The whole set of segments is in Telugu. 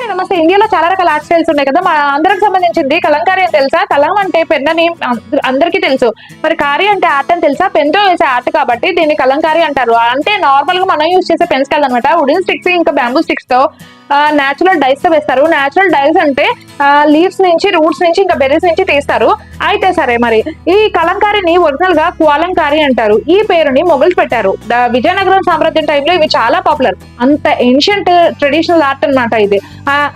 హాయ్ నమస్తే. ఇండియాలో చాలా రకాల ఆర్ట్ స్టైల్స్ ఉన్నాయి కదా. మన అందరికి సంబంధించింది కలంకారీ అని తెలుసా? కలం అంటే పెన్ అని అందరికీ తెలుసు. మరి కారీ అంటే ఆర్ట్ అని తెలుసా? పెన్ తో వేసే ఆర్ట్ కాబట్టి దీన్ని కలంకారీ అంటారు. అంటే నార్మల్ గా మనం యూజ్ చేసే పెన్స్ కాదనమాట. వుడెన్ స్టిక్స్ ఇంకా బ్యాంబూ స్టిక్స్ తో నేచురల్ డైస్ తో వేస్తారు. నేచురల్ డైస్ అంటే లీవ్స్ నుంచి, రూట్స్ నుంచి, ఇంకా బెర్రీస్ నుంచి తీస్తారు. అయితే సరే, మరి ఈ కలంకారీని ఒరిజినల్ గా క్వాలంకారీ అంటారు. ఈ పేరుని మొఘల్స్ పెట్టారు. విజయనగరం సామ్రాజ్యం టైంలో ఇవి చాలా పాపులర్. అంత ఏన్షియంట్ ట్రెడిషనల్ ఆర్ట్ అనమాట ఇది.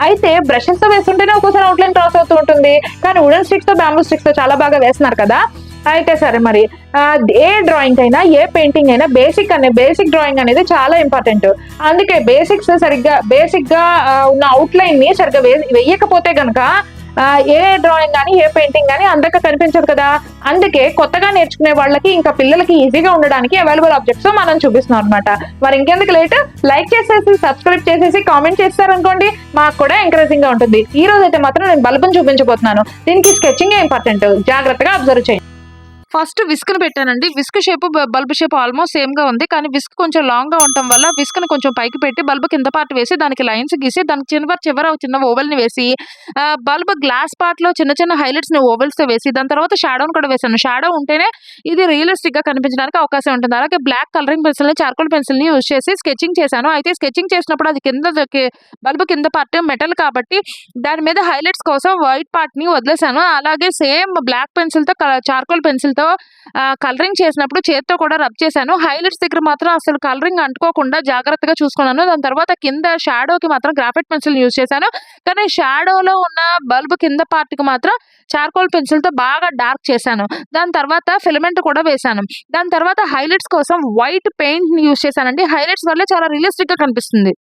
అయితే బ్రషెస్ తో వేస్తుంటేనే ఒక్కోసారి అవుట్లైన్ క్రాస్ అవుతూ ఉంటుంది. కానీ వుడెన్ స్టిక్స్ తో, బ్యాంబూ స్టిక్స్ తో చాలా బాగా వేస్తున్నారు కదా. అయితే సరే, మరి ఏ డ్రాయింగ్ అయినా, ఏ పెయింటింగ్ అయినా బేసిక్ డ్రాయింగ్ అనేది చాలా ఇంపార్టెంట్. అందుకే బేసిక్ గా ఉన్న అవుట్లైన్ ని సరిగ్గా వేయకపోతే గనక ఏ డ్రాయింగ్ కానీ, ఏ పెయింటింగ్ కానీ అందరికీ కనిపించదు కదా. అందుకే కొత్తగా నేర్చుకునే వాళ్ళకి, ఇంకా పిల్లలకి ఈజీగా ఉండడానికి అవైలబుల్ ఆబ్జెక్ట్స్ మనం చూపిస్తున్నాం అనమాట. మరి ఇంకెందుకు లేట్, లైక్ చేసేసి, సబ్స్క్రైబ్ చేసేసి, కామెంట్ చేస్తారనుకోండి, మాకు కూడా ఎంకరేజింగ్ గా ఉంటుంది. ఈ రోజు అయితే మాత్రం నేను బల్బుని చూపించబోతున్నాను. దీనికి స్కెచింగ్ ఇంపార్టెంట్, జాగ్రత్తగా అబ్జర్వ్ చేయండి. ఫస్ట్ విస్క్ ని పెట్టానండి. Whisk shape, bulb shape almost same గా ఉంది. కానీ విస్క్ కొంచెం లాంగ్ గా ఉండటం వల్ల విస్క్ ని కొంచెం పైకి పెట్టి బల్బ్ కింద పార్ట్ వేసి దానికి లైన్స్ గీసి దానికి చిన్న ఓవెల్ ని వేసి బల్బ్ గ్లాస్ పార్ట్ లో చిన్న చిన్న హైలైట్స్ ని ఓవెల్స్ తో వేసి దాని తర్వాత షాడోని కూడా వేసాను. షాడో ఉంటేనే ఇది రియలిస్టిక్ గా కనిపించడానికి అవకాశం ఉంటుంది. అలాగే బ్లాక్ కలరింగ్ పెన్సిల్ ని, చార్కోల్ పెన్సిల్ ని యూజ్ చేసి స్కెచింగ్ చేశాను. అయితే స్కెచింగ్ చేసినప్పుడు అది బల్బ్ కింద పార్ట్ మెటల్ కాబట్టి దాని మీద హైలైట్స్ కోసం వైట్ పార్ట్ ని వదిలేసాను. అలాగే సేమ్ బ్లాక్ పెన్సిల్ తో, చార్కోల్ పెన్సిల్ తో కలరింగ్ చేసినప్పుడు చేత్తో కూడా రబ్ చేశాను. హైలైట్స్ దగ్గర మాత్రం అసలు కలరింగ్ అంటుకోకుండా జాగ్రత్తగా చూసుకున్నాను. దాని తర్వాత కింద షాడోకి మాత్రం గ్రాఫైట్ పెన్సిల్ యూజ్ చేశాను. కానీ షాడోలో ఉన్న బల్బ్ కింద పార్ట్ కి మాత్రం చార్కోల్ పెన్సిల్ తో బాగా డార్క్ చేశాను. దాని తర్వాత ఫిలమెంట్ కూడా వేశాను. దాని తర్వాత హైలైట్స్ కోసం వైట్ పెయింట్ ని యూజ్ చేశానండి. హైలైట్స్ వల్ల చాలా రియలిస్టిక్ గా కనిపిస్తుంది.